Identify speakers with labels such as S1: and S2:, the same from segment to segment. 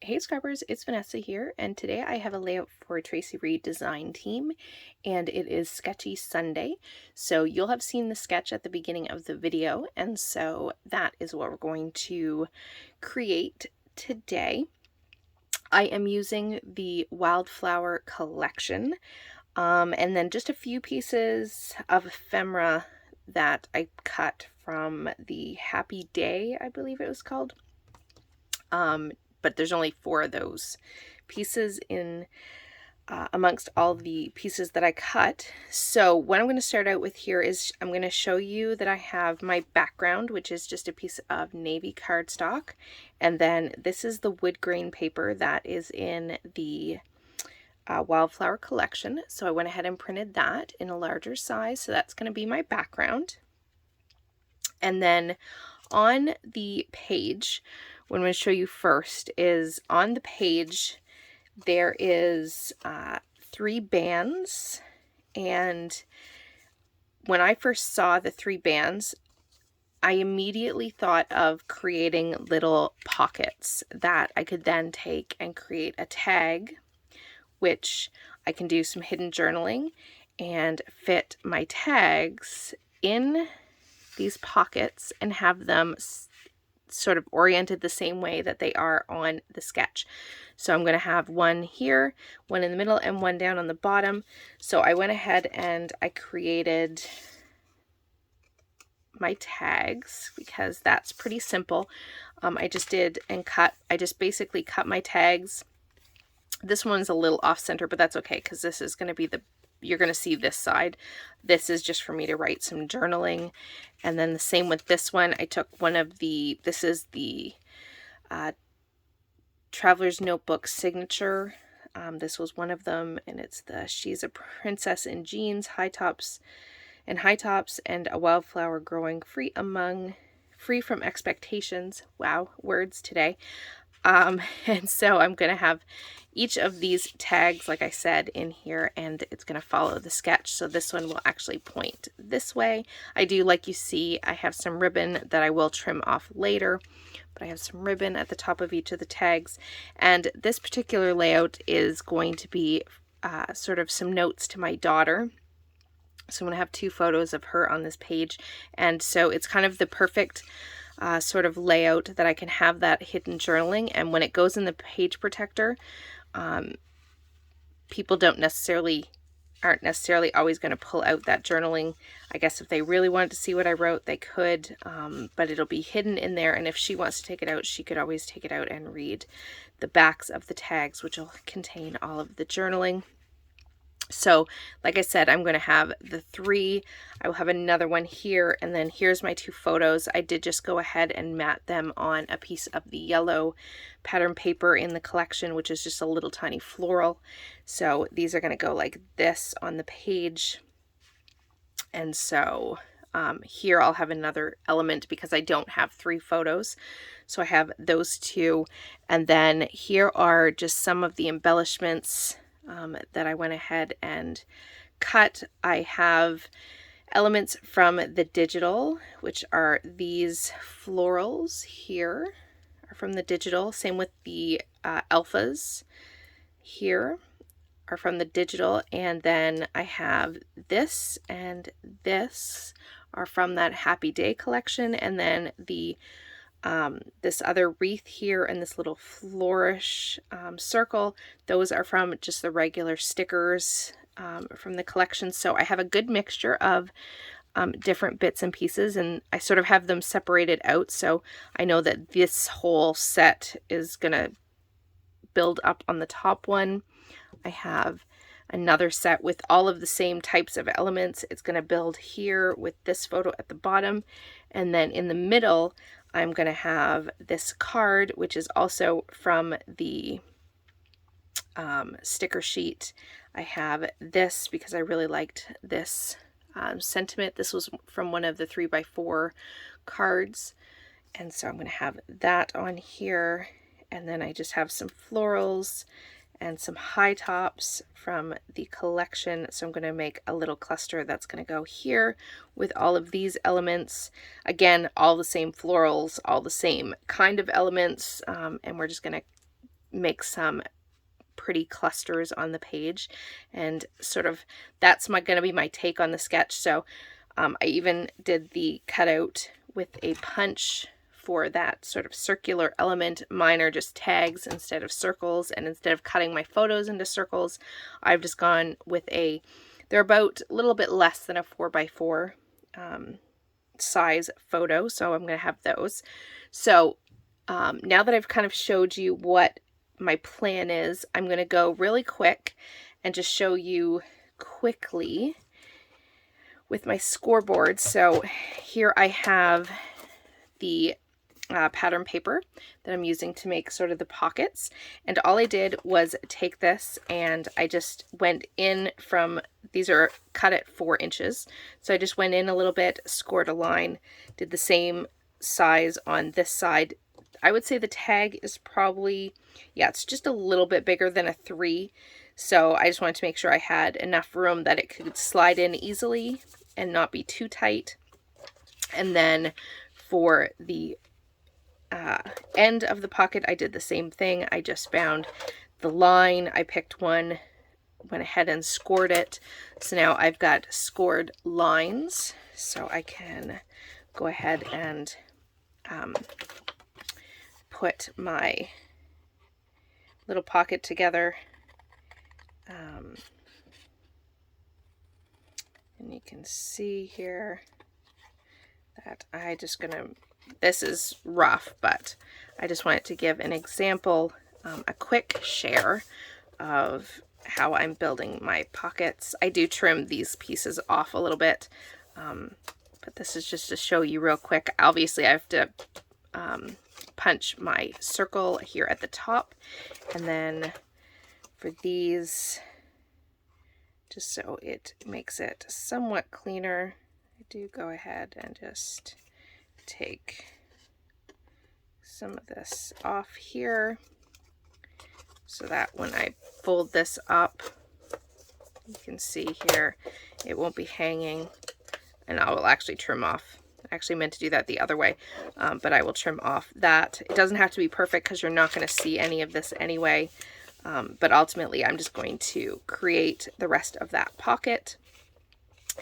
S1: Hey scrubbers, it's Vanessa here, and today I have a layout for Traci Reed Design Team, and it is Sketchy Sunday. So you'll have seen the sketch at the beginning of the video, and so that is what we're going to create today. I am using the Wildflower collection, and then just a few pieces of ephemera that I cut from the Happy Day, I believe it was called. But there's only 4 of those pieces in amongst all the pieces that I cut. So what I'm going to start out with here is I'm going to show you that I have my background, which is just a piece of navy cardstock, and then this is the wood grain paper that is in the Wildflower collection. So I went ahead and printed that in a larger size, so that's going to be my background. And then on the page, what I'm going to show you first is on the page there is 3 bands, and when I first saw the 3 bands, I immediately thought of creating little pockets that I could then take and create a tag, which I can do some hidden journaling and fit my tags in these pockets and have them sort of oriented the same way that they are on the sketch. So I'm going to have one here, one in the middle, and one down on the bottom. So I went ahead and I created my tags because that's pretty simple. I just basically cut my tags. This one's a little off center, but that's okay because this is going to be you're going to see this side. This is just for me to write some journaling. And then the same with this one. I took one of this is the Traveler's Notebook signature. This was one of them, and it's the She's a Princess in Jeans, high tops, and a wildflower growing free from expectations. Wow, words today. And so I'm going to have each of these tags, like I said, in here, and it's going to follow the sketch. So this one will actually point this way. I do, like you see, I have some ribbon that I will trim off later, but I have some ribbon at the top of each of the tags. And this particular layout is going to be sort of some notes to my daughter. So I'm going to have 2 photos of her on this page. And so it's kind of the perfect sort of layout that I can have that hidden journaling, and when it goes in the page protector, people aren't necessarily always going to pull out that journaling. I guess if they really wanted to see what I wrote, they could, but it'll be hidden in there, and if she wants to take it out, she could always take it out and read the backs of the tags, which will contain all of the journaling. So like I said, I'm going to have the 3. I will have another one here, and then here's my 2 photos. I did just go ahead and mat them on a piece of the yellow pattern paper in the collection, which is just a little tiny floral. So these are going to go like this on the page. And so here I'll have another element because I don't have 3 photos. So I have those 2. And then here are just some of the embellishments that I went ahead and cut. I have elements from the digital, which are these florals here, are from the digital. Same with the alphas here are from the digital. And then I have this and this are from that Happy Day collection. And then the this other wreath here and this little flourish circle, those are from just the regular stickers from the collection. So I have a good mixture of different bits and pieces, and I sort of have them separated out, so I know that this whole set is gonna build up on the top one. I have another set with all of the same types of elements. It's going to build here with this photo at the bottom, and then in the middle I'm going to have this card, which is also from the sticker sheet. I have this because I really liked this sentiment. This was from one of the 3x4 cards, and so I'm going to have that on here. And then I just have some florals and some high tops from the collection. So I'm going to make a little cluster that's going to go here with all of these elements. Again, all the same florals, all the same kind of elements, and we're just going to make some pretty clusters on the page, and sort of that's going to be my take on the sketch. So I even did the cutout with a punch for that sort of circular element. Mine are just tags instead of circles, and instead of cutting my photos into circles, I've just gone with they're about a little bit less than a 4x4 size photo, so I'm going to have those. So now that I've kind of showed you what my plan is, I'm going to go really quick and just show you quickly with my scoreboard. So here I have the pattern paper that I'm using to make sort of the pockets, and all I did was take this and I just went in from, these are cut at 4 inches, so I just went in a little bit, scored a line, did the same size on this side. I would say the tag is probably, yeah, it's just a little bit bigger than a 3. So I just wanted to make sure I had enough room that it could slide in easily and not be too tight. And then for the end of the pocket, I did the same thing. I just found the line. I picked one, went ahead and scored it. So now I've got scored lines. So I can go ahead and put my little pocket together, and you can see here that I just gonna, this is rough, but I just wanted to give an example, a quick share of how I'm building my pockets. I do trim these pieces off a little bit, but this is just to show you real quick. Obviously I have to punch my circle here at the top, and then for these, just so it makes it somewhat cleaner, I do go ahead and just take some of this off here so that when I fold this up, you can see here it won't be hanging, and I will actually trim off. I actually meant to do that the other way, but I will trim off that. It doesn't have to be perfect because you're not going to see any of this anyway, but ultimately I'm just going to create the rest of that pocket.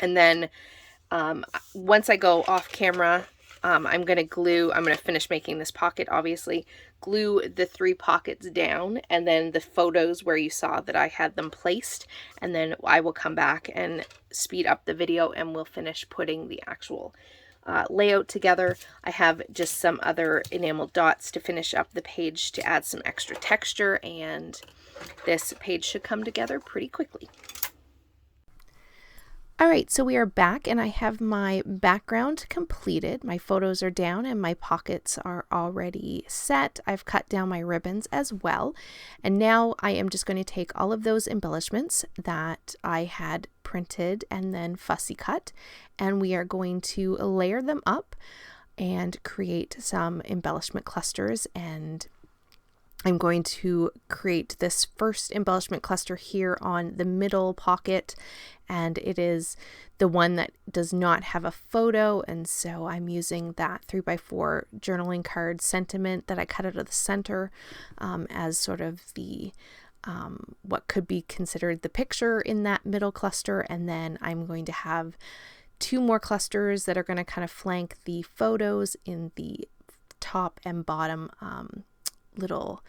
S1: And then once I go off camera, I'm going to finish making this pocket, obviously, glue the 3 pockets down, and then the photos where you saw that I had them placed, and then I will come back and speed up the video and we'll finish putting the actual layout together. I have just some other enamel dots to finish up the page to add some extra texture, and this page should come together pretty quickly. Alright, so we are back and I have my background completed. My photos are down and my pockets are already set. I've cut down my ribbons as well. And now I am just going to take all of those embellishments that I had printed and then fussy cut, and we are going to layer them up and create some embellishment clusters. And I'm going to create this first embellishment cluster here on the middle pocket, and it is the one that does not have a photo, and so I'm using that 3x4 journaling card sentiment that I cut out of the center as sort of the what could be considered the picture in that middle cluster. And then I'm going to have 2 more clusters that are going to kind of flank the photos in the top and bottom little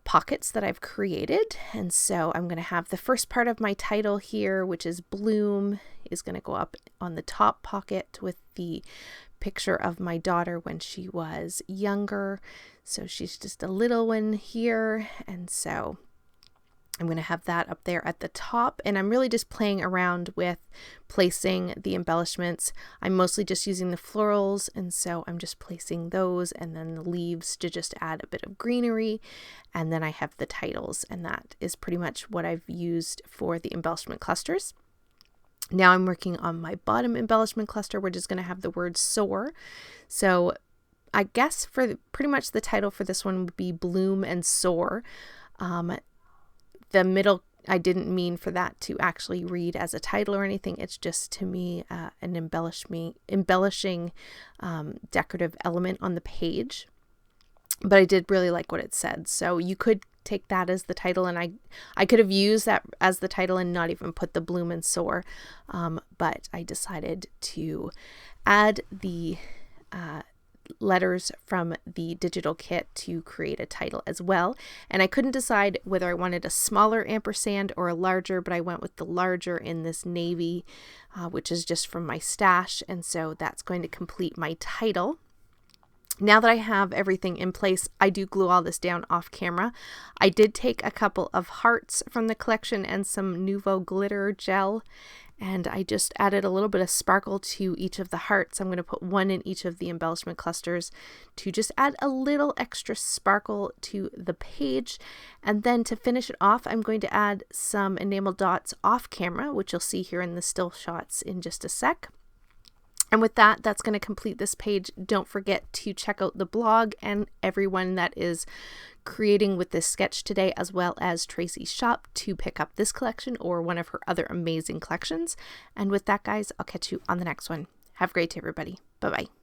S1: pockets that I've created. And so I'm going to have the first part of my title here, which is Bloom, is going to go up on the top pocket with the picture of my daughter when she was younger. So she's just a little one here, and so I'm going to have that up there at the top, and I'm really just playing around with placing the embellishments. I'm mostly just using the florals, and so I'm just placing those, and then the leaves to just add a bit of greenery, and then I have the titles, and that is pretty much what I've used for the embellishment clusters. Now I'm working on my bottom embellishment cluster, which is going to have the word soar. So I guess for pretty much the title for this one would be Bloom and Soar. The middle, I didn't mean for that to actually read as a title or anything. It's just, to me, an embellishing decorative element on the page. but I did really like what it said. So you could take that as the title, and I could have used that as the title and not even put the bloom and soar, but I decided to add the letters from the digital kit to create a title as well. And I couldn't decide whether I wanted a smaller ampersand or a larger, but I went with the larger in this navy, which is just from my stash, and so that's going to complete my title. Now that I have everything in place, I do glue all this down off camera. I did take a couple of hearts from the collection and some Nuvo glitter gel, and I just added a little bit of sparkle to each of the hearts. I'm going to put one in each of the embellishment clusters to just add a little extra sparkle to the page. And then to finish it off, I'm going to add some enamel dots off camera, which you'll see here in the still shots in just a sec. And with that, that's going to complete this page. Don't forget to check out the blog and everyone that is creating with this sketch today, as well as Traci's shop, to pick up this collection or one of her other amazing collections. And with that, guys, I'll catch you on the next one. Have a great day, everybody. Bye-bye.